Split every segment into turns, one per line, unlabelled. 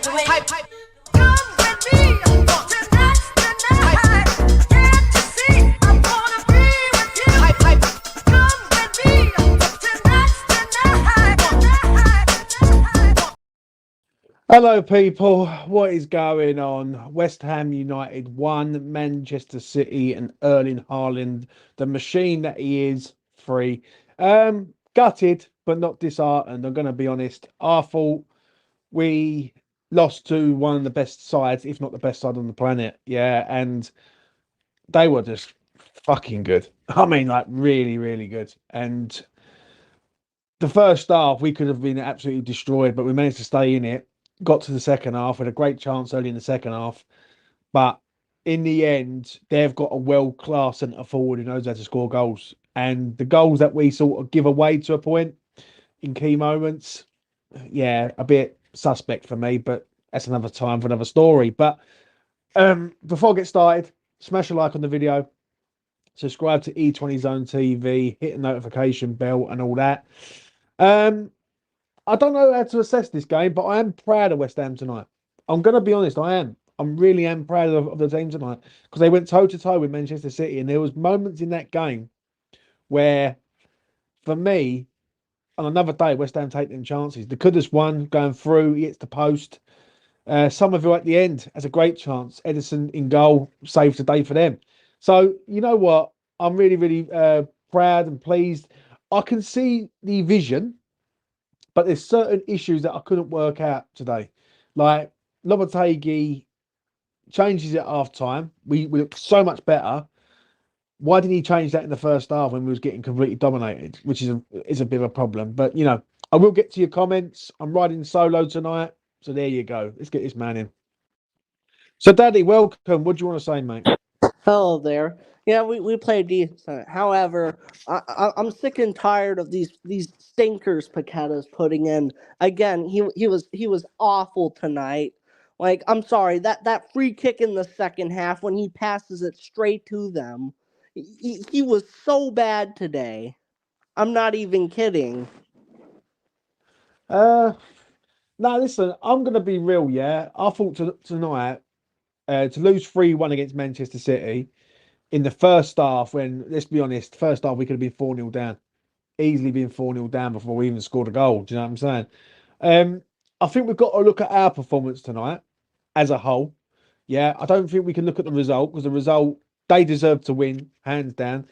Hype, hype. Come with me tonight's the night. Get to see, I wanna be with you. Hype, hype. Come with me tonight's the night.
Hello, people. What is going on? West Ham United 1, Manchester City, and Erling Haaland, the machine that he is, 3. Gutted, but not disheartened. I'm going to be honest. I thought we lost to one of the best sides, if not the best side on the planet. Yeah, and they were just fucking good. I mean, like, really, really good. And the first half, we could have been absolutely destroyed, but we managed to stay in it. Got to the second half, had a great chance early in the second half, but in the end, they've got a world class centre forward who knows how to score goals. And the goals that we sort of give away to a point in key moments, yeah, a bit suspect for me, but that's another time for another story. But before I get started, smash a like on the video, subscribe to E20 Zone TV, hit the notification bell, and all that. Um, I don't know how to assess this game, but I am proud of West Ham tonight. I'm going to be honest, I am. I'm really am proud of the team tonight because they went toe to toe with Manchester City, and there was moments in that game where, for me, on another day, West Ham take them chances. The Kudus one going through, he hits the post. Somerville at the end has a great chance. Edison in goal, saves the day for them. So you know what? I'm really, really proud and pleased. I can see the vision, but there's certain issues that I couldn't work out today. Like Lopetegui changes at half time. We look so much better. Why didn't he change that in the first half when we was getting completely dominated? Which is a bit of a problem. But you know, I will get to your comments. I'm riding solo tonight, so there you go. Let's get this man in. So, Daddy, welcome. What do you want to say, mate?
Hello there. Yeah, we played decent. However, I'm sick and tired of these stinkers Paqueta's putting in. Again, he was awful tonight. Like, I'm sorry, that free kick in the second half when he passes it straight to them. He was so bad today. I'm not even kidding.
Uh, no, listen, I'm going to be real, yeah. I thought tonight to lose 3-1 against Manchester City in the first half, when, let's be honest, first half we could have been 4-0 down, easily been 4-0 down before we even scored a goal. Do you know what I'm saying? I think we've got to look at our performance tonight as a whole. Yeah, I don't think we can look at the result because the result, they deserve to win, hands down.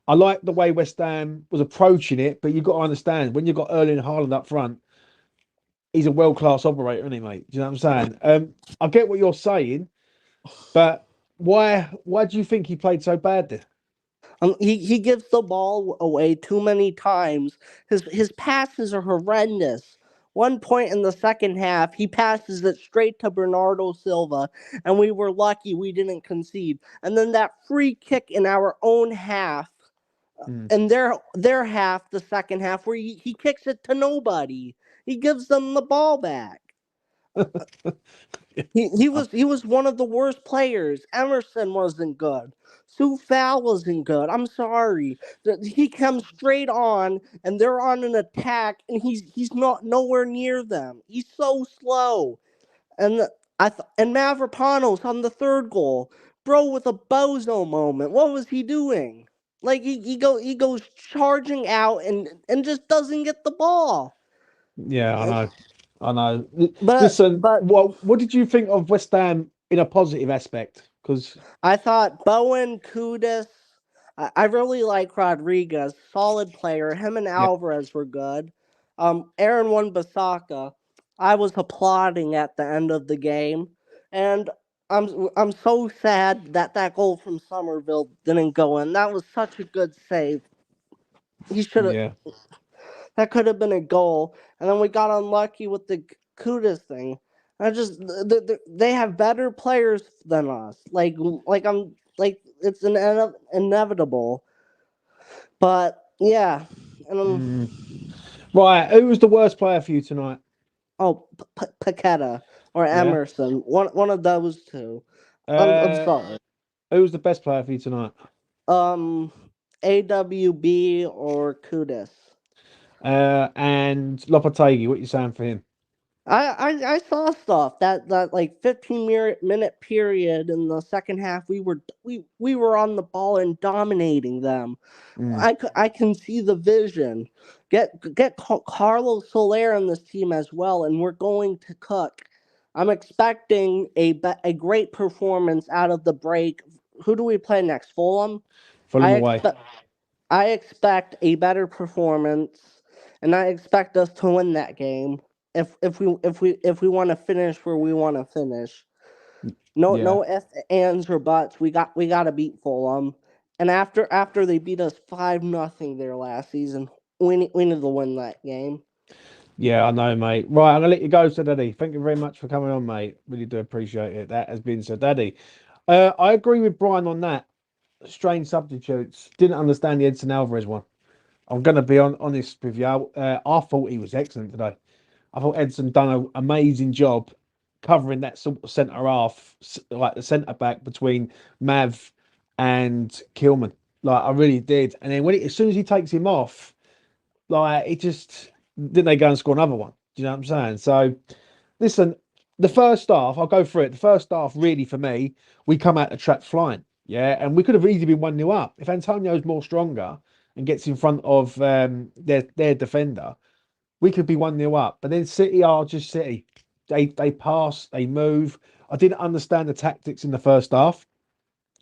I like the way West Ham was approaching it, but you've got to understand when you've got Erling Haaland up front, he's a world class operator, isn't he, mate? Do you know what I'm saying? I get what you're saying, but why do you think he played so bad then?
He gives the ball away too many times. His passes are horrendous. One point in the second half, he passes it straight to Bernardo Silva, and we were lucky we didn't concede. And then that free kick in our own half,
Mm.
in their half, the second half, where he kicks it to nobody. He gives them the ball back. He was one of the worst players. Emerson wasn't good. Sufal wasn't good. I'm sorry. He comes straight on, and they're on an attack, and he's not nowhere near them. He's so slow. And and Mavropanos on the third goal, bro, with a bozo moment. What was he doing? Like he goes charging out and just doesn't get the ball.
Yeah, I know. I know.
But
Listen,
but
what did you think of West Ham in a positive aspect? Because
I thought Bowen, Kudus, I really like Rodriguez, solid player. Him and
yeah,
Alvarez were good. Aaron Wan-Bissaka, I was applauding at the end of the game, and I'm so sad that that goal from Somerville didn't go in. That was such a good save. He should have.
yeah,
That could have been a goal, and then we got unlucky with the Kudus thing. I just they have better players than us. I'm like it's inevitable. But yeah, and
mm. Right. Who was the worst player for you tonight?
oh, Paqueta or
Yeah.
Emerson, one of those two. I'm
Uh,
sorry.
who was the best player for you tonight?
Um, AWB or Kudus.
And Lopetegui, what you saying for him?
I saw stuff that like 15-minute period in the second half we were on the ball and dominating them.
Mm.
I can see the vision. Get Carlos Soler on this team as well, and we're going to cook. I'm expecting a great performance out of the break. Who do we play next? Fulham.
Fulham
I
away.
expect I expect a better performance, and I expect us to win that game. If we want to finish where we want to finish,
Yeah.
no ifs, ands, or buts. We got to beat Fulham, and after they beat us 5-0 there last season, we need to win that game.
Yeah, I know, mate. Right, I'm gonna let you go, Sir Daddy. Thank you very much for coming on, mate. Really do appreciate it. That has been Sir Daddy. I agree with Brian on that. Strange substitutes. Didn't understand the Edson Alvarez one. I'm gonna be honest with you. I thought he was excellent today. I thought Edson done an amazing job covering that sort of centre half, like the centre back between Mav and Kilman. Like I really did. And then as soon as he takes him off, like it just didn't they go and score another one? Do you know what I'm saying? So listen, the first half, I'll go through it. The first half, really for me, we come out the trap flying. Yeah, and we could have easily been 1-0 up. If Antonio's more stronger and gets in front of their defender, we could be 1-0 up. But then City are just City. They pass, they move. I didn't understand the tactics in the first half.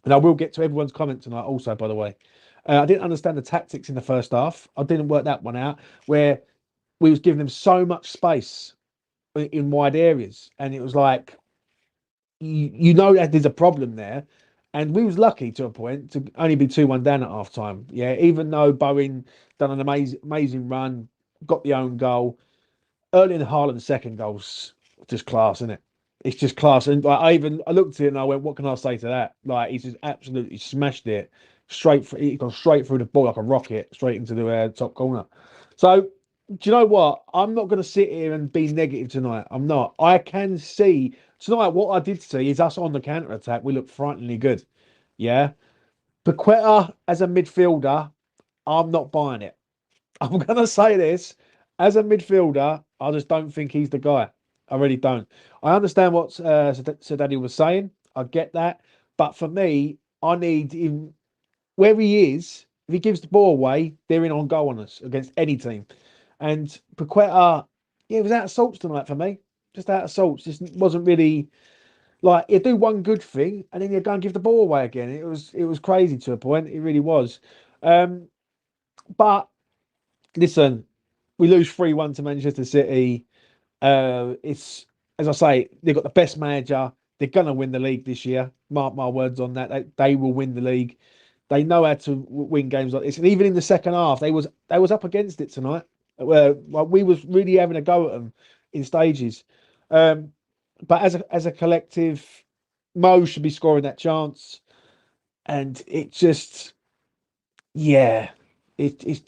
And I will get to everyone's comment tonight also, by the way. I didn't understand the tactics in the first half. I didn't work that one out, where we was giving them so much space in wide areas. And it was like, you know that there's a problem there. And we was lucky to a point to only be 2-1 down at half time. Yeah, even though Bowen done an amazing run, got the own goal. Erling Haaland's second goal's just class, isn't it? It's just class. And like, I looked at it and I went, what can I say to that? Like he's just absolutely smashed it straight. He gone straight through the ball like a rocket, straight into the top corner. So do you know what? I'm not going to sit here and be negative tonight. I'm not. I can see tonight. What I did see is us on the counter attack. We look frighteningly good. Yeah. Paqueta as a midfielder, I'm not buying it. I'm going to say this as a midfielder, I just don't think he's the guy. I really don't. I understand what Sir Daddy was saying. I get that. But for me, I need him where he is. If he gives the ball away, they're in on goal on us against any team. And Paqueta, yeah, it was out of sorts tonight for me. Just out of sorts. Just wasn't really like you do one good thing and then you go and give the ball away again. It was crazy to a point. It really was. But listen, we lose 3-1 to Manchester City. It's as I say, they've got the best manager. They're gonna win the league this year. Mark my words on that. They will win the league. They know how to win games like this. And even in the second half, they was up against it tonight. Where we was really having a go at them in stages. But as a collective, Mo should be scoring that chance. And it just yeah, it's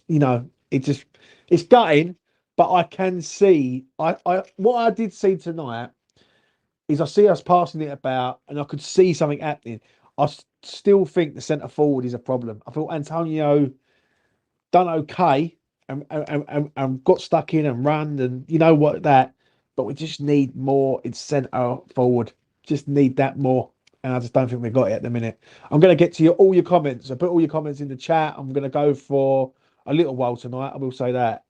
it just it's gutting, but I can see I what I did see tonight is I see us passing it about, and I could see something happening. Still think the centre forward is a problem. I thought Antonio done okay and got stuck in and ran, and you know what that, but we just need more in centre forward. Just need that more. And I just don't think we've got it at the minute. I'm going to get to all your comments. I put all your comments in the chat. I'm going to go for a little while tonight. I will say that.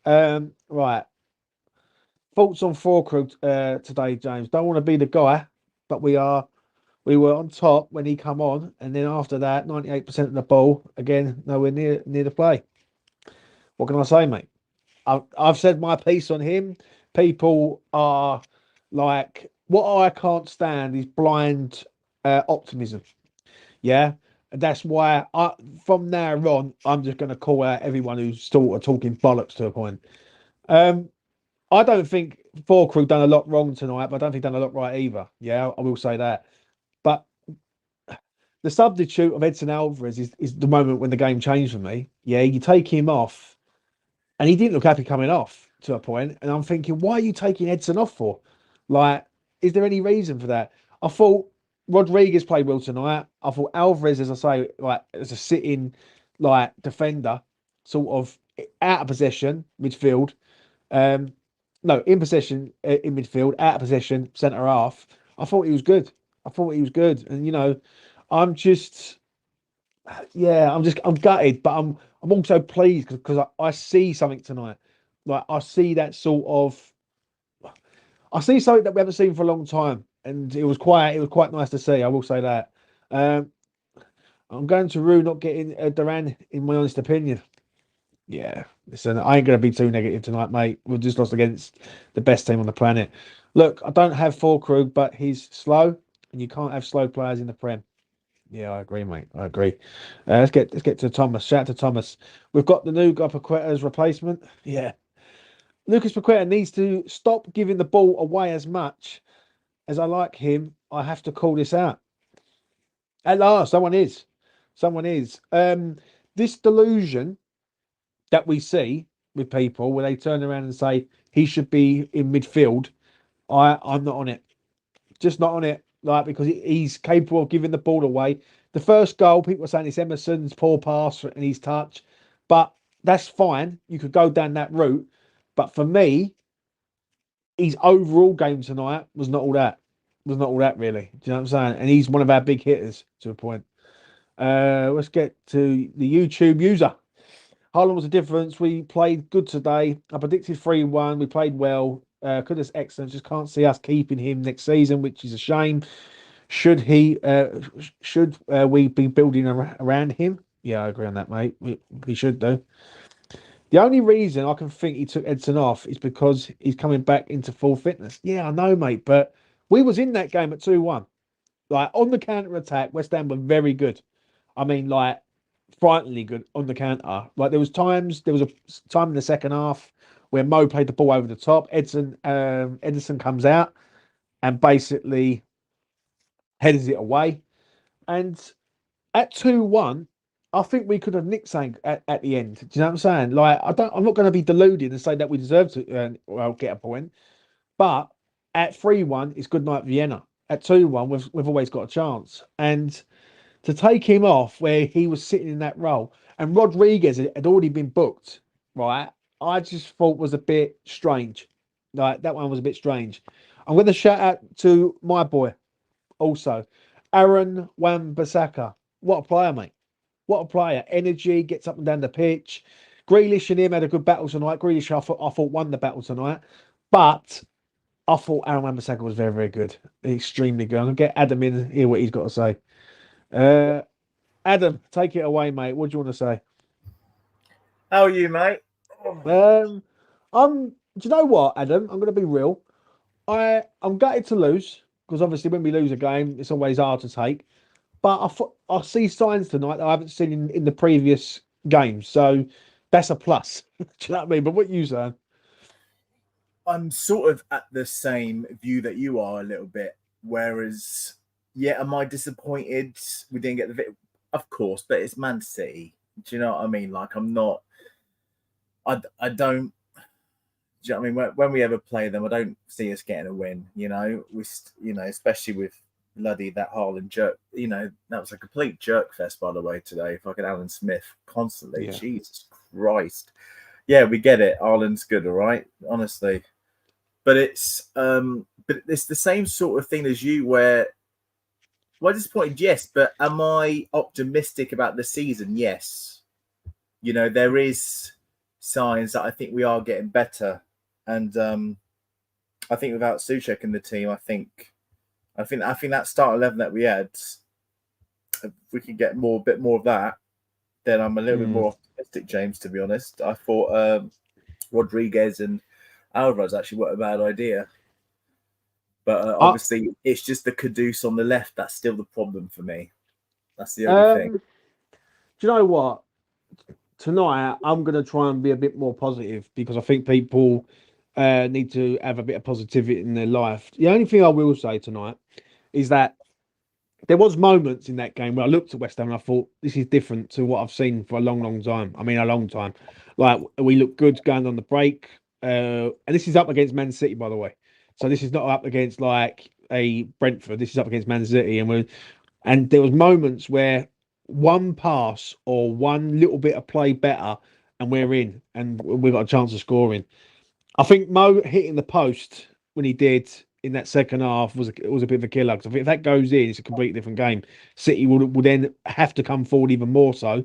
Right. Thoughts on four crew today, James? Don't want to be the guy, but we are. We were on top when he come on, and then after that, 98% of the ball again, nowhere near the play. What can I say, mate? I've said my piece on him. People are like, what I can't stand is blind optimism. Yeah. And that's why from now on, I'm just going to call out everyone who's sort of talking bollocks to a point. Um, I don't think Four Crew done a lot wrong tonight, but I don't think done a lot right either. Yeah, I will say that. But the substitute of Edson Alvarez is the moment when the game changed for me. Yeah, you take him off, and he didn't look happy coming off to a point, and I'm thinking, why are you taking Edson off for? Like, is there any reason for that? I thought Rodriguez played well tonight. I thought Alvarez, as I say, like as a sitting like defender, sort of out of possession midfield. Um, no, in possession, in midfield, out of possession, centre half. I thought he was good. I thought he was good, and I'm just, yeah, I'm gutted, but I'm also pleased because I see something tonight. Like I see that sort of, I see something that we haven't seen for a long time, and it was quite nice to see. I will say that. Um, I'm going to rue not getting Duran, in my honest opinion. Yeah, listen, I ain't going to be too negative tonight, mate. We've just lost against the best team on the planet. Look, I don't have Krug, but he's slow, and you can't have slow players in the Prem. Yeah, I agree, mate. I agree. Let's get to Thomas. Shout out to Thomas. We've got the new guy Paqueta's replacement. Yeah, Lucas Paqueta needs to stop giving the ball away as much as I like him. I have to call this out. At last, someone is. Someone is. This delusion that we see with people where they turn around and say he should be in midfield. I'm not on it. Just not on it. Like because he's capable of giving the ball away. The first goal, people are saying it's Emerson's poor pass and his touch, but that's fine. You could go down that route. But for me, his overall game tonight was not all that. Was not all that really. Do you know what I'm saying? And he's one of our big hitters to a point. Let's get to the YouTube user. Haaland was the difference. We played good today. I predicted 3-1. We played well. Kudus excellent. Just can't see us keeping him next season, which is a shame. Should we be building around him? Yeah, I agree on that, mate. We should do. The only reason I can think he took Edson off is because he's coming back into full fitness. Yeah, I know, mate, but we was in that game at 2-1. Like on the counter attack, West Ham were very good. I mean, like frighteningly good on the counter. Like there was a time in the second half where Mo played the ball over the top. Edison comes out and basically headers it away. And at 2-1, I think we could have nicked something at the end. Do you know what I'm saying? Like I'm not going to be deluded and say that we deserve to get a point. But at 3-1, it's good night Vienna. At 2-1, we've always got a chance. And to take him off where he was sitting in that role, and Rodriguez had already been booked, right? I just thought was a bit strange. Like that one was a bit strange. I'm going to shout out to my boy also, Aaron Wan-Bissaka. What a player, mate. What a player. Energy, gets up and down the pitch. Grealish and him had a good battle tonight. Grealish, I thought won the battle tonight. But I thought Aaron Wan-Bissaka was very, very good. Extremely good. I'm going to get Adam in here what he's got to say. Adam, take it away, mate. What do you want to say?
How are you, mate?
Do you know what, Adam? I'm going to be real. I'm gutted to lose because obviously when we lose a game, it's always hard to take. But I see signs tonight that I haven't seen in the previous games, so that's a plus. Do you know what I mean? But what you saying?
I'm sort of at the same view that you are a little bit. Whereas, yeah, am I disappointed we didn't get the victory? Of course, but it's Man City. Do you know what I mean? Like, I'm not. I don't. Do you know what I mean? When we ever play them, I don't see us getting a win. Especially with bloody that Haaland jerk. That was a complete jerk fest, by the way, today. Fucking Alan Smith constantly.
Yeah.
Jesus Christ. Yeah, we get it. Haaland's good, all right, honestly. But it's the same sort of thing as you, where disappointed, yes, but am I optimistic about the season? Yes. There is signs that I think we are getting better. And I think without Souček in the team, I think that start 11 that we had, if we could get a bit more of that, then I'm a little bit more optimistic, James, to be honest. I thought Rodriguez and Alvarez actually weren't a bad idea. But obviously, it's just the Kudus on the left that's still the problem for me. That's the only thing.
Do you know what? Tonight, I'm going to try and be a bit more positive because I think people need to have a bit of positivity in their life. The only thing I will say tonight is that there was moments in that game where I looked at West Ham and I thought, this is different to what I've seen for a long, long time. I mean, a long time. Like, we look good going on the break. And this is up against Man City, by the way. So this is not up against like a Brentford. This is up against Man City. And there was moments where one pass or one little bit of play better and we're in and we've got a chance of scoring. I think Mo hitting the post when he did in that second half was a bit of a killer. Because I think if that goes in, it's a completely different game. City would then have to come forward even more so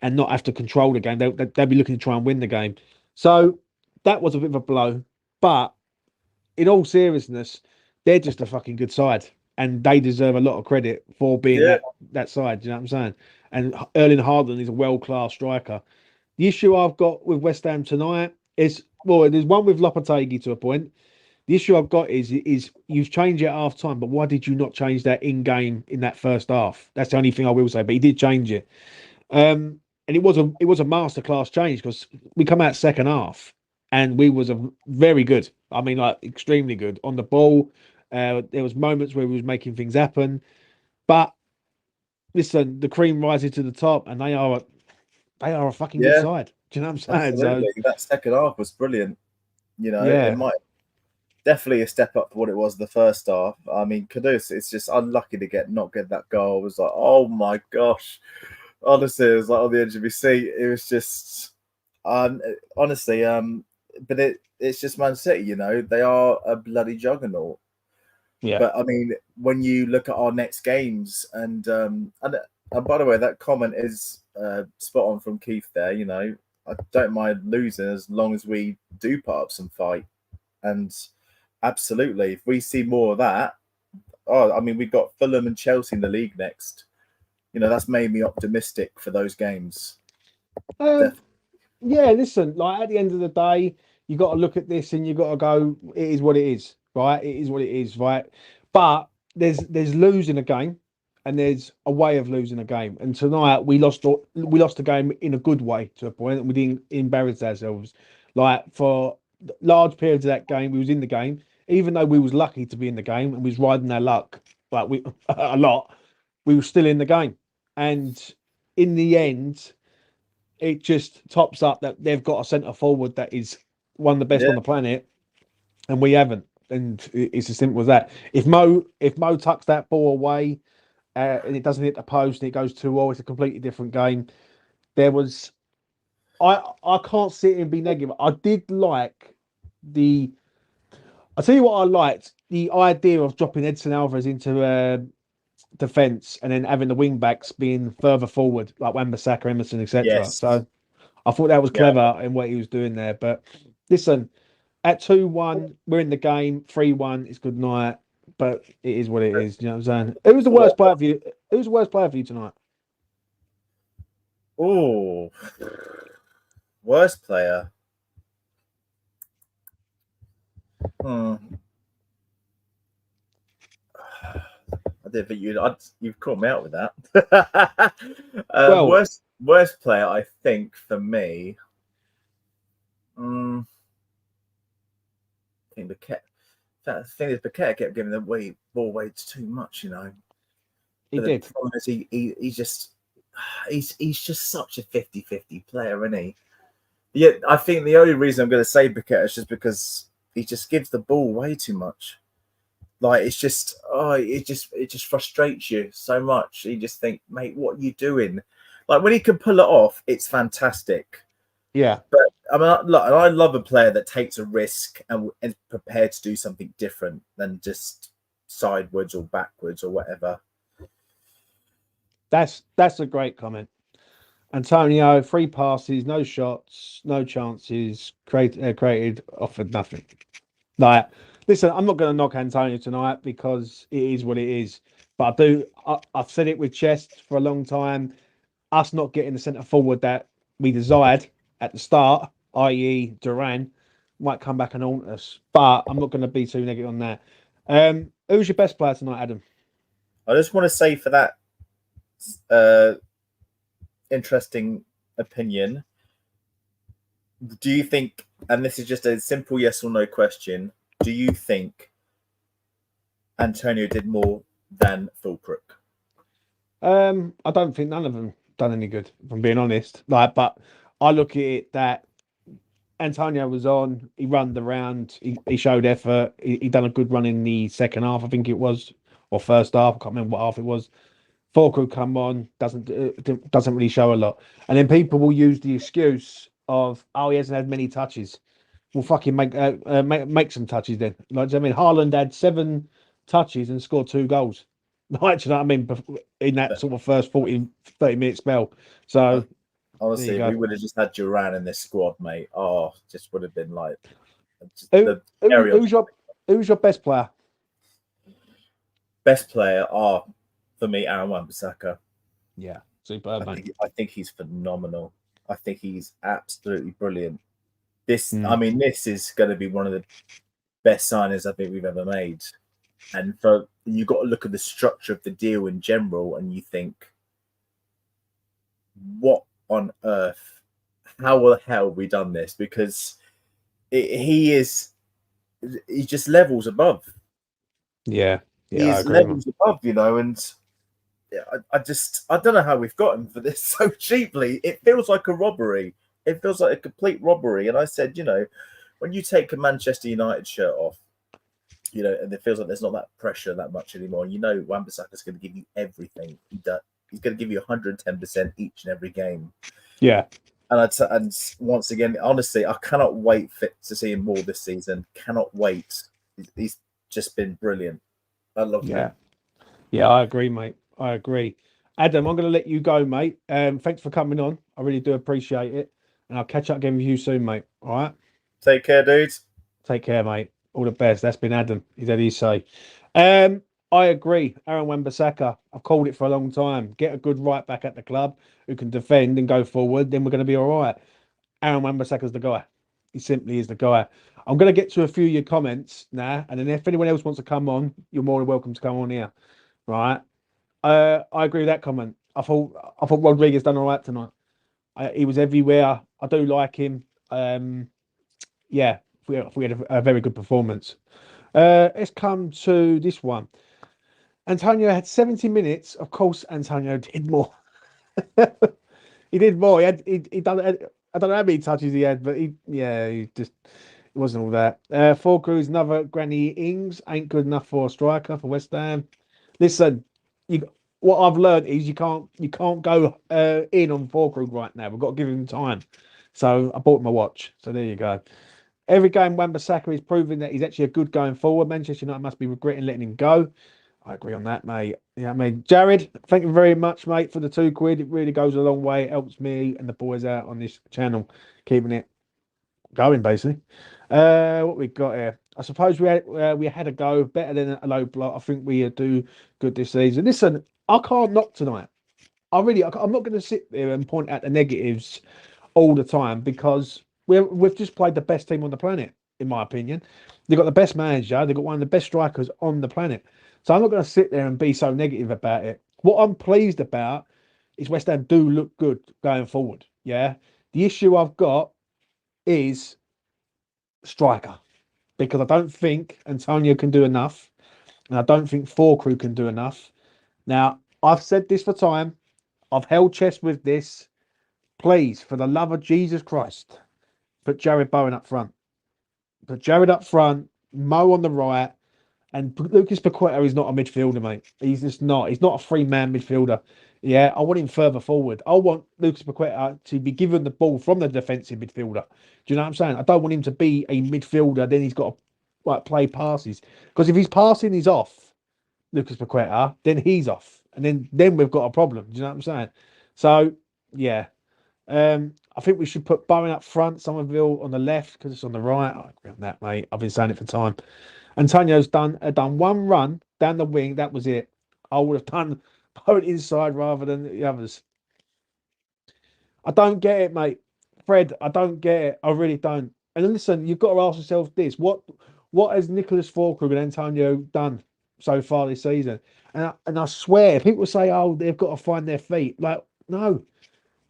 and not have to control the game. They'll be looking to try and win the game. So that was a bit of a blow. But in all seriousness, they're just a fucking good side, and they deserve a lot of credit for being
Yeah,
that side. Do you know what I'm saying? And Erling Haaland is a world class striker. The issue I've got with West Ham tonight is well, there's one with Lopetegui to a point. The issue I've got is you've changed it at half time, but why did you not change that in game in that first half? That's the only thing I will say. But he did change it. And it was a masterclass change because we come out second half and we was a very good. I mean, like extremely good on the ball. There was moments where we was making things happen, but listen, the cream rises to the top, and they are a fucking good
yeah,
side. Do you know what I'm saying? So
absolutely. That second half was brilliant. It
yeah,
might definitely a step up for what it was the first half. I mean, Kudus, it's just unlucky to not get that goal. It was like, oh my gosh. Honestly, it was like on the edge of your seat. It was just honestly, but it's just Man City, they are a bloody juggernaut.
yeah.
But I mean, when you look at our next games, and by the way, that comment is spot on from Keith there. I don't mind losing as long as we do put up some fight. And absolutely, if we see more of that, I mean, we've got Fulham and Chelsea in the league next. That's made me optimistic for those games.
Um, yeah, listen, like at the end of the day, you got to look at this and you got to go, it is what it is, right? It is what it is, right? But there's losing a game and there's a way of losing a game. And tonight we lost the game in a good way to a point and we didn't embarrass ourselves. Like for large periods of that game, we was in the game, even though we was lucky to be in the game and we was riding our luck, like we a lot, we were still in the game. And in the end, it just tops up that they've got a centre forward that is one of the best
Yeah,
on the planet, and we haven't. And it's as simple as that. If Mo tucks that ball away and it doesn't hit the post and it goes 2-0, it's a completely different game. There was I can't sit here and be negative. I did like the. I tell you what I liked the idea of dropping Edson Alvarez into defence and then having the wing backs being further forward, like Wan-Bissaka, Emerson, etc.
yes,
So I thought that was
yeah.
clever in what he was doing there. But listen, at 2-1, we're in the game. 3-1, it's good night. But it is what it is. You know what I'm saying? Who was the worst player for you? Who was the worst player for you tonight?
Oh, worst player. Hmm. I didn't think you've caught me out with that.
Well,
worst player, I think for me. I think the thing is, Paqueta kept giving the ball away too much.
he
But the
did.
problem is he's just such a 50-50 player, isn't he? Yeah, I think the only reason I'm going to say Paqueta is just because he just gives the ball way too much. Like it's just, it just frustrates you so much. You just think, mate, what are you doing? Like when he can pull it off, it's fantastic.
Yeah.
But I mean, I love a player that takes a risk and is prepared to do something different than just sideways or backwards or whatever.
That's a great comment. Antonio, 3 passes, no shots, no chances, created, offered nothing. Like, listen, I'm not going to knock Antonio tonight because it is what it is. But I've said it with Chest for a long time. Us not getting the centre forward that we desired at the start, i.e., Duran, might come back and haunt us. But I'm not going to be too negative on that. Who's your best player tonight, Adam?
I just want to say for that interesting opinion, do you think, and this is just a simple yes or no question, do you think Antonio did more than Fulcrook?
I don't think none of them done any good, if I'm being honest. Like, but I look at it that Antonio was on, he ran the round, he showed effort, he done a good run in the second half, I think it was, or first half, I can't remember what half it was. Falco come on, doesn't really show a lot. And then people will use the excuse of, oh, he hasn't had many touches. will fucking make some touches then. Like, I mean, Haaland had 7 touches and scored 2 goals. Like, do you know what I mean? In that sort of first 40, 30-minute spell. So, there you
Honestly, if we
go.
would have just had Duran in this squad, mate, just would have been like
Who,
the cherry on
who's your best player?
best player. For me, Aaron Wan-Bissaka.
Yeah, superb, mate.
I think he's phenomenal. I think he's absolutely brilliant.
Mm.
I mean, this is going to be one of the best signings I think we've ever made. And for you got to look at the structure of the deal in general, and you think, what on earth? How the hell have we done this? Because he just levels above.
Yeah,
He
I
is
agree, man.
levels above, and I don't know how we've got him for this so cheaply. It feels like a robbery. It feels like a complete robbery. And I said, when you take a Manchester United shirt off, and it feels like there's not that pressure that much anymore. Wan-Bissaka's going to give you everything. He's going to give you 110% each and every game.
Yeah.
And once again, honestly, I cannot wait to see him more this season. Cannot wait. He's just been brilliant. I love him.
Yeah, I agree, mate. I agree. Adam, I'm going to let you go, mate. Thanks for coming on. I really do appreciate it. And I'll catch up again with you soon, mate. All right.
Take care, dudes.
Take care, mate. All the best. That's been Adam. He's had his say. I agree. Aaron Wan-Bissaka. I've called it for a long time. Get a good right back at the club who can defend and go forward. Then we're going to be all right. Aaron Wan-Bissaka's the guy. He simply is the guy. I'm going to get to a few of your comments now, and then if anyone else wants to come on, you're more than welcome to come on here. Right? I agree with that comment. I thought Rodriguez done all right tonight. He was everywhere. I do like him. Yeah, we had a very good performance. Let's come to this one. Antonio had 70 minutes. Of course, Antonio did more. He did more. He done. I don't know how many touches he had, but he just it wasn't all that. Forkrew's another Granny Ings ain't good enough for a striker for West Ham. Listen, what I've learned is you can't go in on Forkrew right now. We've got to give him time. So I bought him a watch. So there you go. Every game Wan-Bissaka is proving that he's actually a good going forward. Manchester United must be regretting letting him go. I agree on that, mate. Yeah, I mean, Jared, thank you very much, mate, for the £2. It really goes a long way. It helps me and the boys out on this channel, keeping it going, basically. What we got here? I suppose we had a go better than a low block. I think we do good this season. Listen, I can't knock tonight. I'm not going to sit there and point out the negatives all the time because we've just played the best team on the planet, in my opinion. They've got the best manager. They've got one of the best strikers on the planet. So I'm not going to sit there and be so negative about it. What I'm pleased about is West Ham do look good going forward. Yeah. The issue I've got is striker because I don't think Antonio can do enough, and I don't think Forkrew can do enough. Now, I've said this for time. I've held chest with this. Please, for the love of Jesus Christ, put Jared Bowen up front. Put Jared up front, Mo on the right, and Lucas Paqueta is not a midfielder, mate. He's just not. He's not a three-man midfielder. Yeah, I want him further forward. I want Lucas Paqueta to be given the ball from the defensive midfielder. Do you know what I'm saying? I don't want him to be a midfielder. Then he's got to play passes because if he's passing, he's off. Lucas Paqueta, then he's off, and then we've got a problem. Do you know what I'm saying? So yeah, I think we should put Bowen up front, Somerville on the left because it's on the right. I agree on that, mate. I've been saying it for time. Antonio's done one run down the wing. That was it. I would have done Bowen inside rather than the others. I don't get it, mate. Fred, I don't get it. I really don't. And then listen, you've got to ask yourself this: what has Nicholas Forkrug and Antonio done so far this season? And I swear, people say, "Oh, they've got to find their feet." Like, no.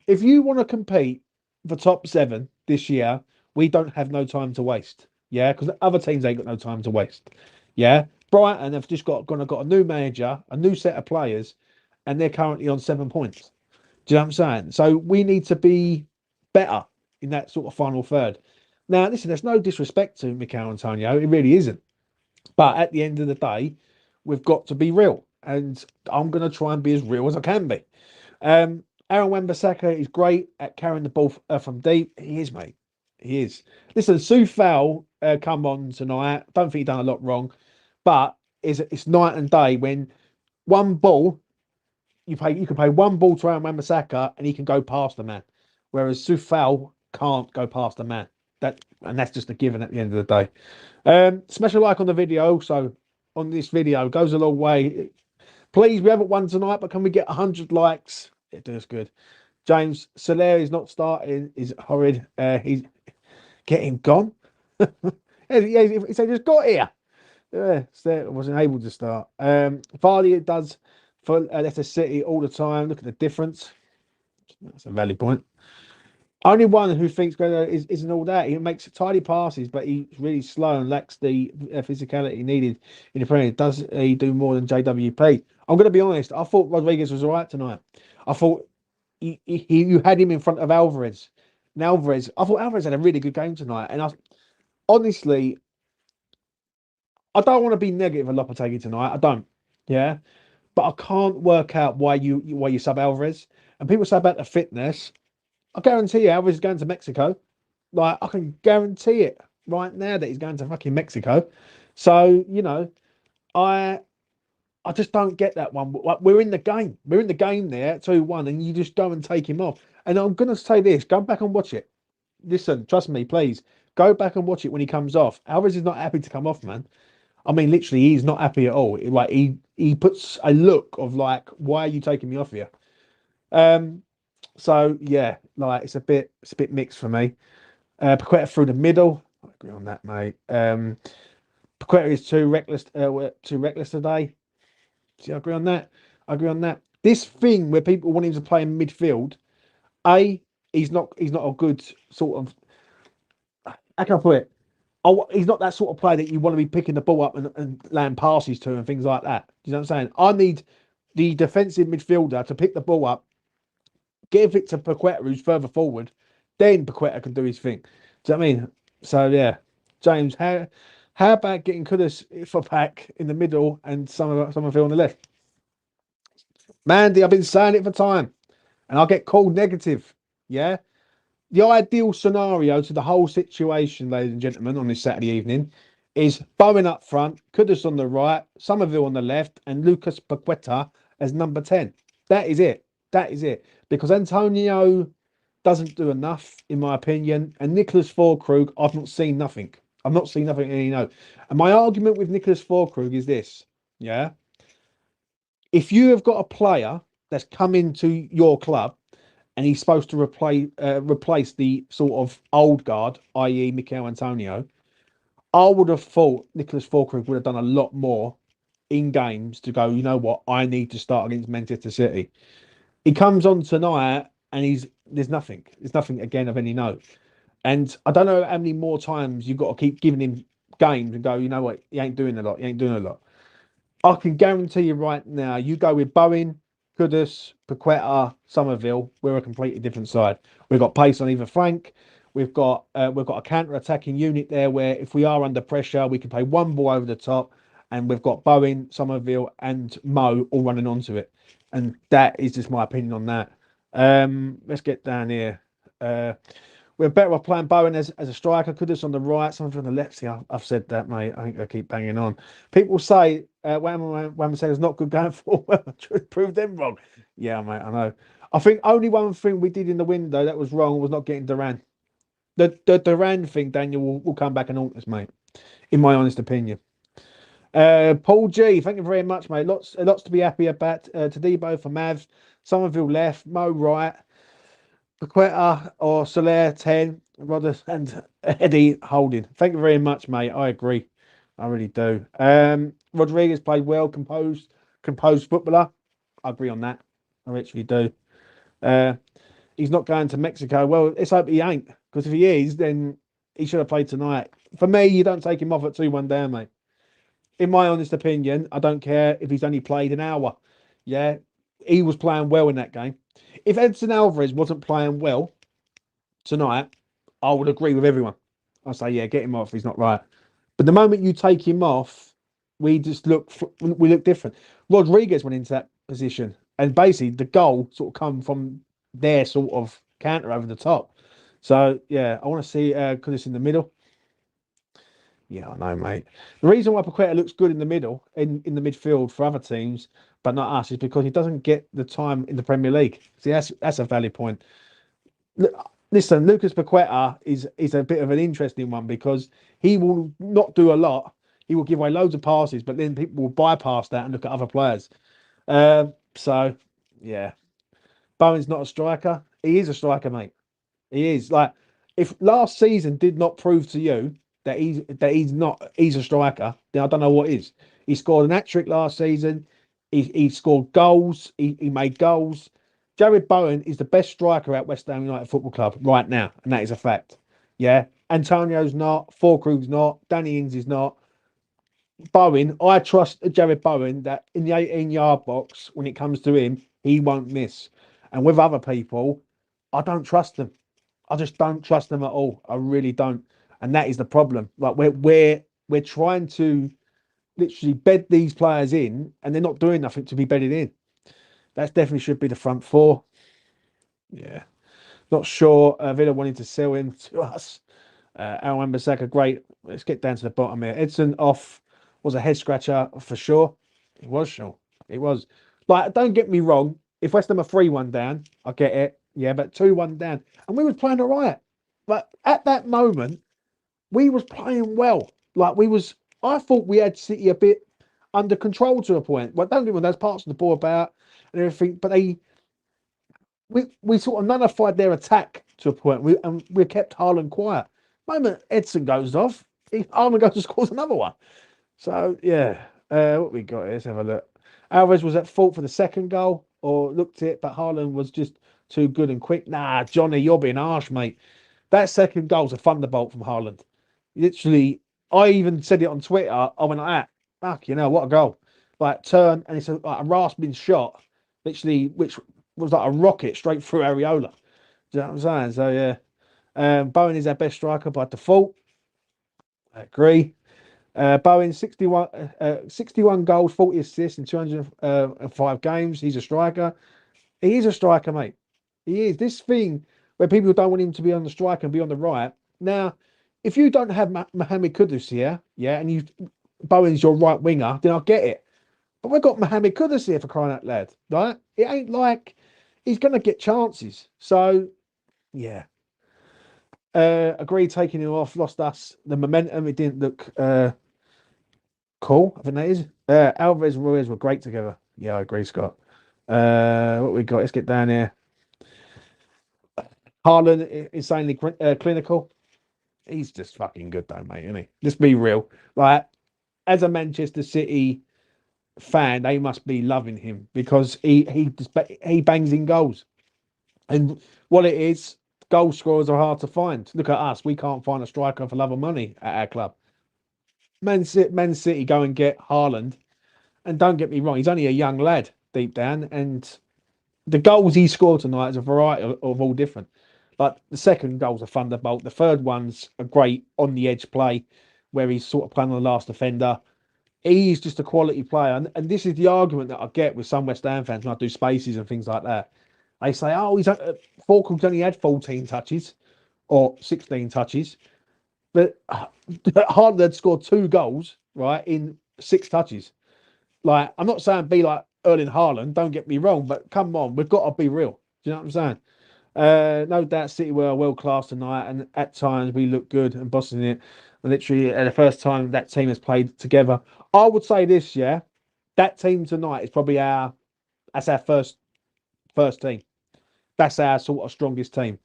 If you want to compete for top 7 this year, we don't have no time to waste. Yeah, because other teams ain't got no time to waste. Yeah, Brighton have just got a new manager, a new set of players, and they're currently on 7 points. Do you know what I'm saying? So we need to be better in that sort of final third. Now, listen, there's no disrespect to Mikel Antonio. It really isn't. But at the end of the day, we've got to be real. And I'm going to try and be as real as I can be. Aaron Wan-Bissaka is great at carrying the ball from deep. He is, mate. He is. Listen, Sufal come on tonight. Don't think he done a lot wrong, but it's night and day when one ball you can pay one ball to Aaron Wan-Bissaka and he can go past the man, whereas Sufal can't go past the man. That's just a given at the end of the day. Smash a like on the video. So on this video goes a long way. Please, we haven't won tonight, but can we get 100 likes? It does good. James Soler is not starting. Is horrid. He's getting gone. He said just got here. Yeah, so wasn't able to start. Vardy does for Leicester City all the time. Look at the difference. That's a valid point. Only one who thinks isn't all that. He makes tidy passes, but he's really slow and lacks the physicality needed in the Premier League. Does he do more than JWP? I'm going to be honest. I thought Rodriguez was all right tonight. I thought you had him in front of Alvarez. And Alvarez, I thought Alvarez had a really good game tonight. And honestly, I don't want to be negative on Lopetegui tonight. I don't. Yeah. But I can't work out why you sub Alvarez. And people say about the fitness. I guarantee you Alvarez is going to Mexico. Like, I can guarantee it right now that he's going to fucking Mexico. So, I just don't get that one. Like, we're in the game. We're in the game there, 2-1, and you just go and take him off. And I'm going to say this. Go back and watch it. Listen, trust me, please. Go back and watch it when he comes off. Alvarez is not happy to come off, man. I mean, literally, he's not happy at all. Like, he puts a look of like, why are you taking me off here? So yeah, like it's a bit mixed for me. Paqueta through the middle. I agree on that, mate. Paqueta is too reckless today. See, I agree on that. This thing where people want him to play in midfield, he's not a good sort of. How can I put it? He's not that sort of player that you want to be picking the ball up and laying passes to and things like that. You know what I'm saying? I need the defensive midfielder to pick the ball up, give it to Paqueta, who's further forward, then Paqueta can do his thing. Do you know what I mean? So yeah, James, how about getting Kudus for back in the middle and Somerville on the left? Mandy, I've been saying it for time, and I'll get called negative. Yeah, the ideal scenario to the whole situation, ladies and gentlemen, on this Saturday evening is Bowen up front, Kudus on the right, Somerville on the left, and Lucas Paqueta as number 10. That is it. That is it. Because Antonio doesn't do enough, in my opinion. And Nicholas Füllkrug, I've not seen nothing. I've not seen nothing, And my argument with Nicholas Füllkrug is this, yeah? If you have got a player that's come into your club and he's supposed to replace the sort of old guard, i.e. Mikel Antonio, I would have thought Nicholas Füllkrug would have done a lot more in games to go, you know what, I need to start against Manchester City. He comes on tonight and there's nothing. There's nothing again of any note. And I don't know how many more times you've got to keep giving him games and go, you know what, he ain't doing a lot. I can guarantee you right now, you go with Bowen, Kudus, Paqueta, Somerville, we're a completely different side. We've got pace on either flank. We've got a counter-attacking unit there where if we are under pressure, we can play one ball over the top, and we've got Bowen, Somerville, and Mo all running onto it. And that is just my opinion on that. Let's get down here. We're better off playing Bowen as a striker. Kudus on the right, Somerville on the left. See, I've said that, mate. I think I keep banging on. People say Wham said it's not good going forward. Prove them wrong. Yeah, mate, I know. I think only one thing we did in the window that was wrong was not getting Duran. The Duran thing, Daniel, will come back and haunt us, mate, in my honest opinion. Paul G, thank you very much, mate. Lots to be happy about. Tadibo for Mav, Somerville left, Mo right, Paqueta or Soler 10, Rodders and Eddie holding. Thank you very much, mate. I agree. I really do. Rodriguez played well, composed footballer. I agree on that. I actually do. He's not going to Mexico. Well, let's hope he ain't, because if he is, then he should have played tonight. For me, you don't take him off at 2-1 down, mate. In my honest opinion, I don't care if he's only played an hour. Yeah, he was playing well in that game. If Edson Alvarez wasn't playing well tonight, I would agree with everyone. I say, yeah, get him off. He's not right. But the moment you take him off, we look different. Rodriguez went into that position, and basically the goal sort of come from their sort of counter over the top. So yeah, I want to see Kudus in the middle. Yeah, I know, mate. The reason why Paqueta looks good in the middle, in the midfield for other teams, but not us, is because he doesn't get the time in the Premier League. See, that's a valid point. Listen, Lucas Paqueta is a bit of an interesting one because he will not do a lot. He will give away loads of passes, but then people will bypass that and look at other players. So yeah, Bowen's not a striker. He is a striker, mate. He is. Like, if last season did not prove to you that he's a striker, then I don't know what is. He scored an hat trick last season. He scored goals. He made goals. Jared Bowen is the best striker at West Ham United Football Club right now, and that is a fact. Yeah, Antonio's not. Fulkrug's not. Danny Ings is not. Bowen, I trust Jared Bowen that in the 18-yard box, when it comes to him, he won't miss. And with other people, I don't trust them. I just don't trust them at all. I really don't, and that is the problem. Like we're trying to literally bed these players in, and they're not doing nothing to be bedded in. That definitely should be the front four. Yeah, not sure. Villa wanted to sell him to us. Aaron Wan-Bissaka, great. Let's get down to the bottom here. Edson off was a head scratcher for sure. It was sure. It was. Like, don't get me wrong. If West Ham are 3-1 down, I get it. Yeah, but 2-1 down. And we was playing all right. But at that moment, we was playing well. Like, I thought we had City a bit under control to a point. Well, don't get me wrong, there's parts of the ball about and everything, but we sort of nullified their attack to a point. We kept Haaland quiet. Moment Edson goes off, Haaland goes and scores another one. So yeah, what we got here? Let's have a look. Alvarez was at fault for the second goal, or looked it, but Haaland was just too good and quick. Nah, Johnny, you're being harsh, mate. That second goal's a thunderbolt from Haaland. Literally, I even said it on Twitter. I went like that. Fuck, what a goal! Like turn, and it's like a rasping shot, literally, which was like a rocket straight through Areola. Do you know what I'm saying? So yeah, Bowen is our best striker by default. I agree. Bowen 61 goals, 40 assists in 205 games. He's a striker. He is a striker, mate. He is. This thing where people don't want him to be on the strike and be on the right. Now, if you don't have Mohamed Kudus here, yeah, and Bowen's your right winger, then I'll get it. But we've got Mohamed Kudus here for crying out loud, right? It ain't like he's going to get chances. So, yeah. Agree taking him off, lost us the momentum. It didn't look cool, I think that is. Alvarez and Ruiz were great together. Yeah, I agree, Scott. What we got? Let's get down here. Haaland, insanely clinical. He's just fucking good, though, mate, isn't he? Let's be real. Like, as a Manchester City fan, they must be loving him because he bangs in goals. And what it is, goal scorers are hard to find. Look at us. We can't find a striker for love of money at our club. Man City go and get Haaland. And don't get me wrong, he's only a young lad deep down. And the goals he scored tonight is a variety of all different. Like the second goal's a thunderbolt. The third one's a great on the edge play where he's sort of playing on the last defender. He's just a quality player. And this is the argument that I get with some West Ham fans when I do spaces and things like that. They say, oh, Falkham's only had 14 touches or 16 touches. But Haaland had scored 2 goals, right, in 6 touches. Like, I'm not saying be like Erling Haaland, don't get me wrong, but come on, we've got to be real. Do you know what I'm saying? No doubt City were world class tonight, and at times we look good and bossing it. And literally, the first time that team has played together, I would say this, yeah, that team tonight is probably that's our first team. That's our sort of strongest team.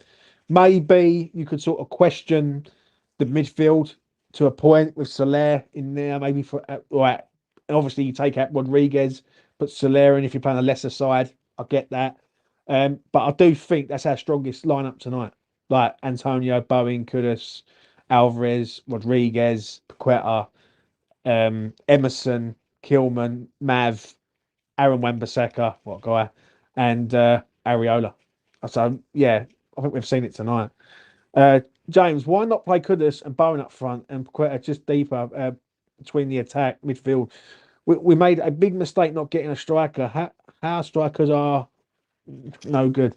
Maybe you could sort of question the midfield to a point with Soler in there, maybe for right. And obviously, you take out Rodriguez, put Soler in if you're playing a lesser side. I get that. But I do think that's our strongest lineup tonight. Like Antonio, Bowen, Kudus, Alvarez, Rodriguez, Paqueta, Emerson, Kilman, Mav, Aaron Wan-Bissaka, what guy, and Areola. So, yeah, I think we've seen it tonight. James, why not play Kudus and Bowen up front and Paqueta just deeper between the attack, midfield? We made a big mistake not getting a striker. Our strikers are no good.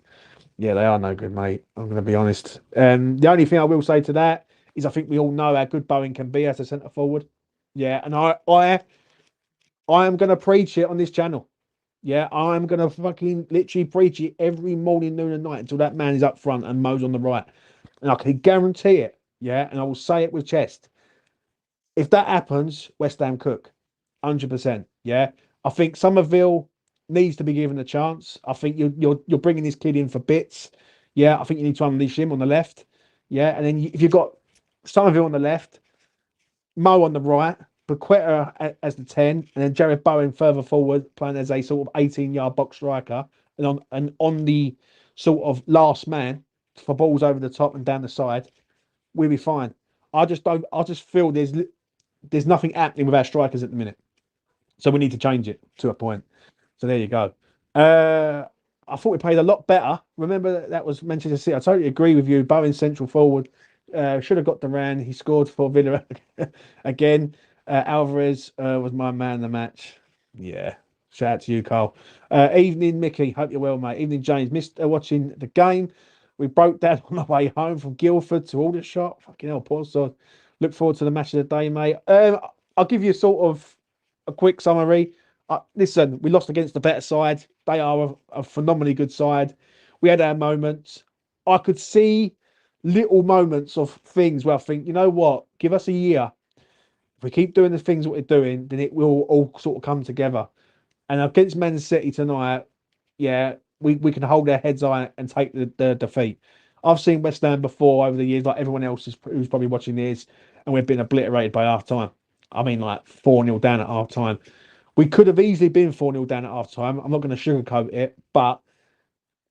Yeah, they are no good, mate. I'm going to be honest. The only thing I will say to that is I think we all know how good Bowen can be as a centre forward. Yeah, and I am going to preach it on this channel. Yeah, I'm going to fucking literally preach it every morning, noon, and night until that man is up front and Mo's on the right. And I can guarantee it. Yeah, and I will say it with chest. If that happens, West Ham cook, 100%. Yeah, I think Somerville needs to be given a chance. I think you're bringing this kid in for bits. Yeah, I think you need to unleash him on the left. Yeah, and then if you've got Somerville on the left, Mo on the right, Paqueta as the 10, and then Jared Bowen further forward playing as a sort of 18-yard box striker, and on the sort of last man for balls over the top and down the side, we'll be fine. I just don't. I just feel there's nothing happening with our strikers at the minute. So we need to change it to a point. So there you go. I thought we played a lot better. Remember that was Manchester City. I totally agree with you. Bowen central forward. Should have got Duran. He scored for Villa again. Alvarez was my man of the match. Yeah. Shout out to you, Carl. Evening, Mickey. Hope you're well, mate. Evening, James. Missed watching the game. We broke down on the way home from Guildford to Aldershot. Fucking hell, poor sod. Look forward to the match of the day, mate. I'll give you sort of a quick summary. Listen, we lost against the better side. They are a phenomenally good side. We had our moments. I could see little moments of things where I think, you know what, give us a year. If we keep doing the things that we're doing, then it will all sort of come together. And against Man City tonight, yeah, we can hold our heads high and take the defeat. I've seen West Ham before over the years, like everyone else who's probably watching this, and we've been obliterated by half time. I mean, like 4-0 down at half time. We could have easily been 4-0 down at half time. I'm not going to sugarcoat it, but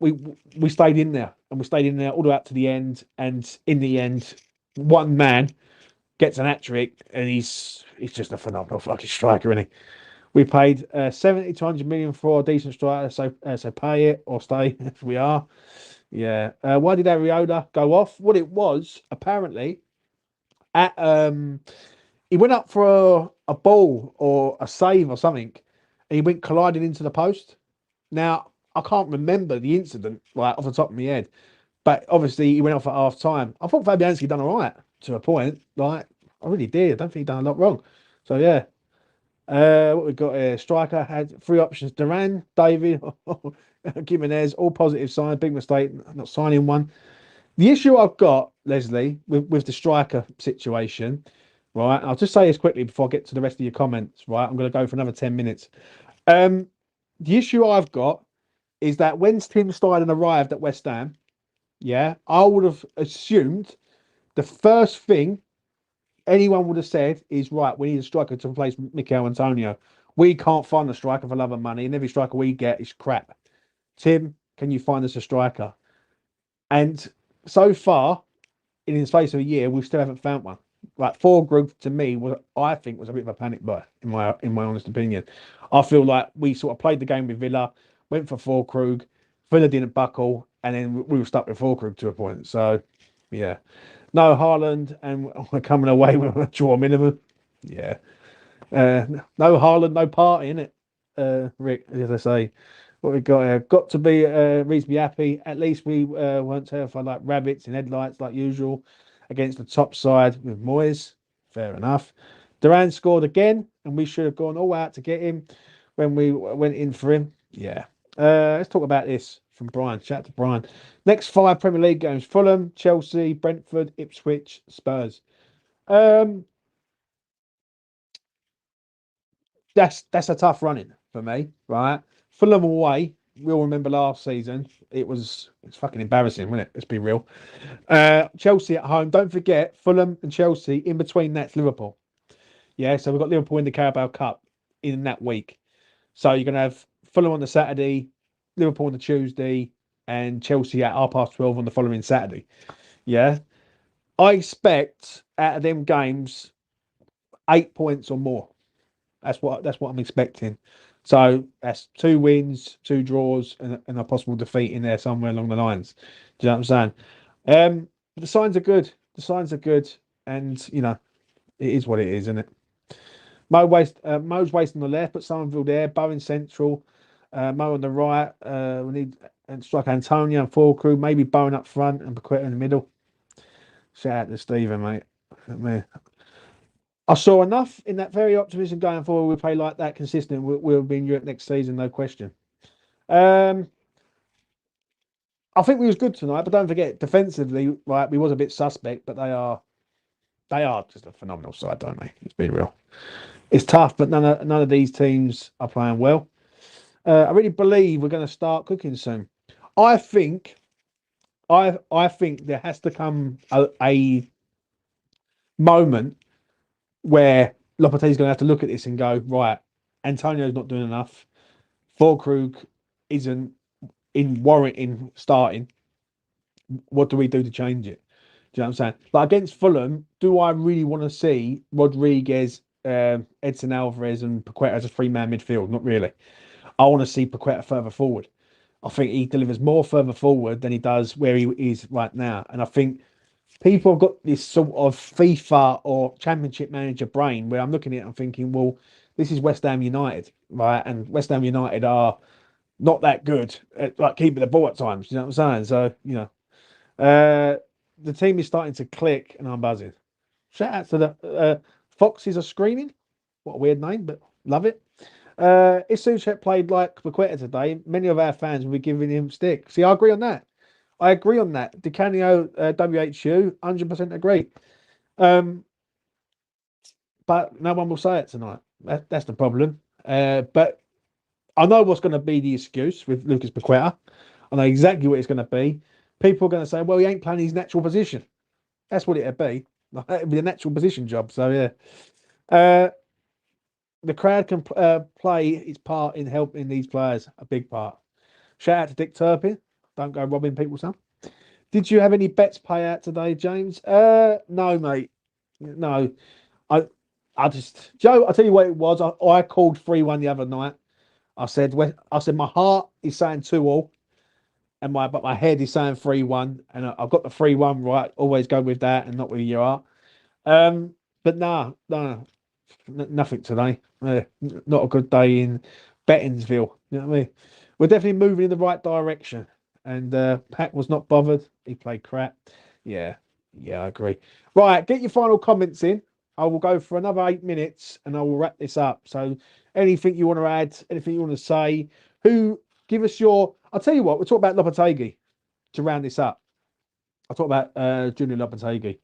we stayed in there and we stayed in there all the way up to the end. And in the end, one man gets an hat trick and he's just a phenomenal fucking striker, isn't he? We paid 70 to 100 million for a decent striker, so pay it or stay if we are. Yeah. Why did Ariola go off? What it was, apparently, at he went up for a ball or a save or something, and he went colliding into the post. Now, I can't remember the incident like off the top of my head, but obviously he went off at half time. I thought Fabianski done all right to a point. Like, I really did. I don't think he done a lot wrong. So yeah. What we got here? Striker had three options: Duran, David, Jimenez. All positive signs. Big mistake not signing one. The issue I've got, Leslie, with the striker situation, right? I'll just say this quickly before I get to the rest of your comments, right? I'm going to go for another 10 minutes. The issue I've got is that when Tim Stein arrived at West Ham, yeah, I would have assumed the first thing anyone would have said is, right, we need a striker to replace Mikel Antonio. We can't find a striker for love of money, and every striker we get is crap. Tim, can you find us a striker? And so far, in the space of a year, we still haven't found one. Like Group to me I think was a bit of a panic buy in my honest opinion. I feel like we sort of played the game with Villa, went for Krug, Villa didn't buckle, and then we were stuck with Krug to a point. So yeah, no Haaland, and we're coming away with a draw minimum. Yeah, no Haaland, no party in it. Rick, as I say, what we got here, got to be reasonably happy. At least we weren't terrified like rabbits in headlights like usual against the top side with Moyes. Fair enough. Duran scored again, and we should have gone all out to get him when we went in for him. Yeah. Let's talk about this from Brian. Shout out to Brian. Next 5 Premier League games: Fulham, Chelsea, Brentford, Ipswich, Spurs. That's a tough running for me, right? Fulham away. We'll remember last season. It's fucking embarrassing, wasn't it? Let's be real. Chelsea at home. Don't forget Fulham and Chelsea. In between that's Liverpool. Yeah, so we've got Liverpool in the Carabao Cup in that week. So you're gonna have Fulham on the Saturday, Liverpool on the Tuesday, and Chelsea at 12:30 on the following Saturday. Yeah, I expect out of them games 8 points or more. That's what I'm expecting. So that's 2 wins, 2 draws, and a possible defeat in there somewhere along the lines. Do you know what I'm saying? The signs are good. The signs are good, and you know it is what it is, isn't it? Mo's waste on the left, but Somerville there. Bowen central. Mo on the right. We need and strike Antonio and four crew, maybe Bowen up front and Paqueta in the middle. Shout out to Stephen, mate. I saw enough in that very optimism going forward. We play like that consistent. We'll be in Europe next season, no question. I think we was good tonight, but don't forget defensively, right? We was a bit suspect, but they are just a phenomenal side, don't they? Let's be real. It's tough, but none of these teams are playing well. I really believe we're going to start cooking soon. I think there has to come a moment where Lopetegui's going to have to look at this and go, right, Antonio's not doing enough. Fulkrug isn't in warranting starting. What do we do to change it? Do you know what I'm saying? But against Fulham, do I really want to see Rodriguez, Edson Alvarez, and Paqueta as a three-man midfield? Not really. I want to see Paqueta further forward. I think he delivers more further forward than he does where he is right now. And I think people have got this sort of FIFA or Championship manager brain where I'm looking at it and thinking, well, this is West Ham United, right? And West Ham United are not that good at like keeping the ball at times. You know what I'm saying? So, the team is starting to click and I'm buzzing. Shout out to the Foxes are screaming. What a weird name, but love it. If Suchet played like Paqueta today, many of our fans will be giving him stick. See, I agree on that. Di Canio, WHU, 100% agree. But no one will say it tonight. That's the problem. But I know what's going to be the excuse with Lucas Paqueta. I know exactly what it's going to be. People are going to say, well, he ain't playing his natural position. That's what it'd be. It'd be a natural position job. So, yeah. The crowd can play its part in helping these players, a big part. Shout out to Dick Turpin. Don't go robbing people, son. Did you have any bets pay out today, James? No, mate. No. I just Joe, I'll tell you what it was. I called 3-1 the other night. I said my heart is saying 2-2 and my head is saying 3-1 and I've got the 3-1 right. Always go with that and not with your heart. But no, nothing today. Not a good day in Bettinsville. You know what I mean? We're definitely moving in the right direction. And Pat was not bothered. He played crap. Yeah, I agree. Right, get your final comments in. I will go for another 8 minutes and I will wrap this up. So anything you want to add, anything you want to say, give us your... I'll tell you what, we'll talk about Lopetegui to round this up. I'll talk about Julian Lopetegui.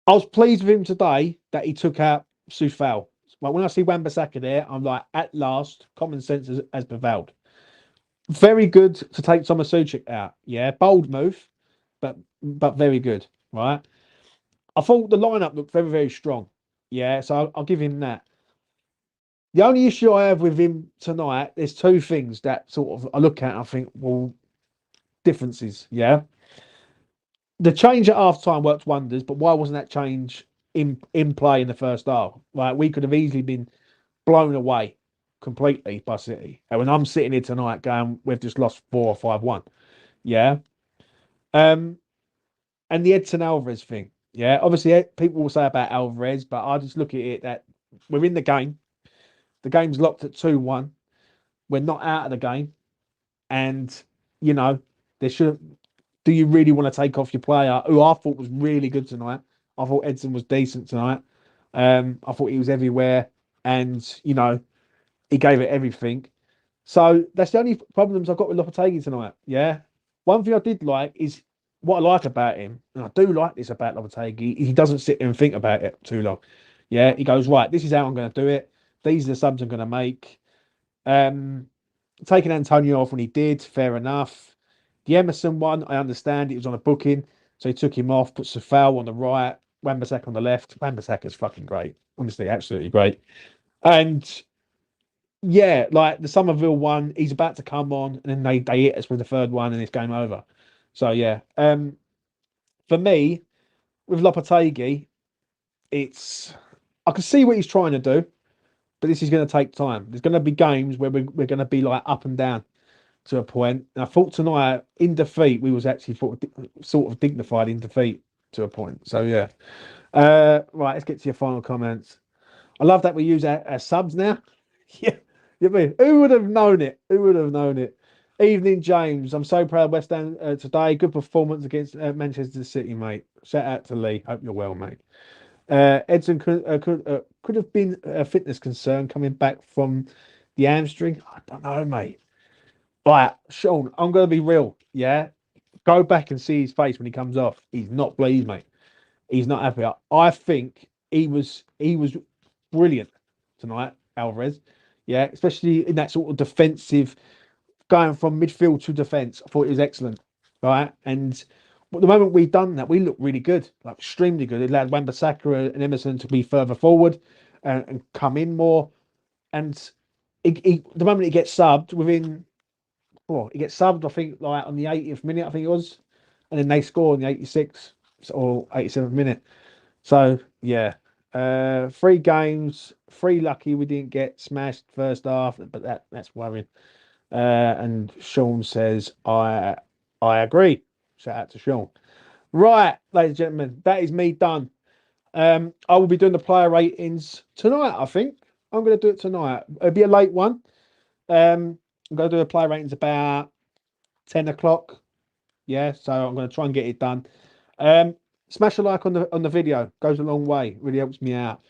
I was pleased with him today that he took out Soufal. Like when I see Wan-Bissaka there, I'm like, at last, common sense has prevailed. Very good to take Thomas Suchek out. Yeah, bold move, but very good, right? I thought the lineup looked very, very strong. Yeah, so I'll give him that. The only issue I have with him tonight, there's two things that sort of I look at and I think, well, differences. Yeah. The change at half time worked wonders, but why wasn't that change in play in the first half? Like we could have easily been blown away completely by City. And when I'm sitting here tonight going, we've just lost 4 or 5-1. Yeah. And the Edson Alvarez thing. Yeah. Obviously, people will say about Alvarez, but I just look at it that we're in the game. The game's locked at 2-1. We're not out of the game. And, there shouldn't. Do you really want to take off your player who I thought was really good tonight? I thought Edson was decent tonight. I thought he was everywhere. And, he gave it everything. So that's the only problems I've got with Lopetegui tonight. Yeah. One thing I did like is what I like about him, and I do like this about Lopetegui, he doesn't sit there and think about it too long. Yeah. He goes, right, this is how I'm going to do it. These are the subs I'm going to make. Taking Antonio off when he did, fair enough. The Emerson one, I understand it was on a booking. So he took him off, put Safal on the right, Wan-Bissaka on the left. Wan-Bissaka's fucking great. Honestly, absolutely great. And yeah, like the Somerville one, he's about to come on, and then they hit us with the third one, and it's game over. So yeah, for me, with Lopetegui, I can see what he's trying to do, but this is going to take time. There's going to be games where we're going to be like up and down to a point. And I thought tonight in defeat, we was actually sort of dignified in defeat to a point. So yeah, right. Let's get to your final comments. I love that we use our subs now. Yeah, You know what I mean? Who would have known it? Who would have known it? Evening, James. I'm so proud of West Ham today. Good performance against Manchester City, mate. Shout out to Lee. Hope you're well, mate. Edson could have been a fitness concern coming back from the hamstring. I don't know, mate. Right, Sean, I'm going to be real. Yeah, go back and see his face when he comes off. He's not pleased, mate. He's not happy. I think he was brilliant tonight, Alvarez. Yeah, especially in that sort of defensive, going from midfield to defence. I thought it was excellent, right? And the moment we've done that, we look really good, like extremely good. It allowed Wan-Bissaka and Emerson to be further forward and come in more. And the moment he gets subbed, he gets subbed, I think, like on the 80th minute, I think it was, and then they score in the 86th or 87th minute. So yeah, 3 games, 3 lucky we didn't get smashed first half, but that's worrying. And Sean says, I agree. Shout out to Sean. Right, ladies and gentlemen, that is me done. I will be doing the player ratings tonight, I think. I'm going to do it tonight. It'll be a late one. I'm going to do the player ratings about 10 o'clock. Yeah, so I'm going to try and get it done. Smash a like on the video. Goes a long way. Really helps me out.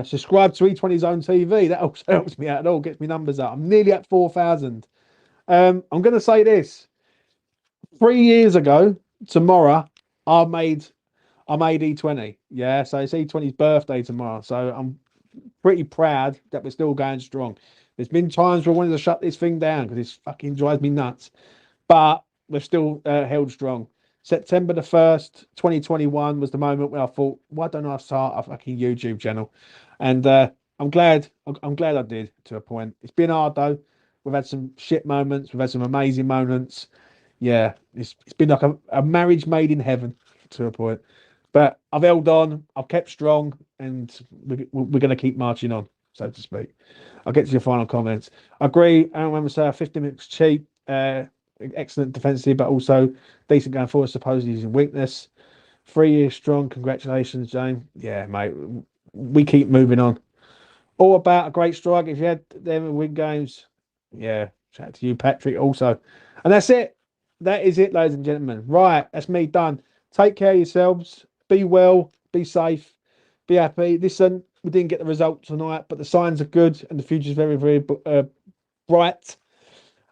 Subscribe to E20 Zone TV. That also helps me out. It all gets me numbers up. I'm nearly at 4,000. I'm going to say this. 3 years ago, tomorrow, I made E20. Yeah, so it's E20's birthday tomorrow. So I'm pretty proud that we're still going strong. There's been times where I wanted to shut this thing down because it fucking drives me nuts. But we're still held strong. September the 1st, 2021 was the moment where I thought, why don't I start a fucking YouTube channel? And I'm glad I did to a point. It's been hard though. We've had some shit moments. We've had some amazing moments. Yeah, it's been like a marriage made in heaven to a point. But I've held on. I've kept strong, and we're going to keep marching on, so to speak. I'll get to your final comments. I agree. I remember saying 50 minutes cheap. Excellent defensive, but also decent going forward. Supposedly using weakness. 3 years strong. Congratulations, James. Yeah, mate. We keep moving on. All about a great strike. If you had them and win games, yeah. Shout out to you, Patrick. Also, and that's it. That is it, ladies and gentlemen. Right, that's me done. Take care of yourselves. Be well. Be safe. Be happy. Listen, we didn't get the result tonight, but the signs are good and the future is very, very bright.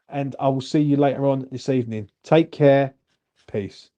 And I will see you later on this evening. Take care. Peace.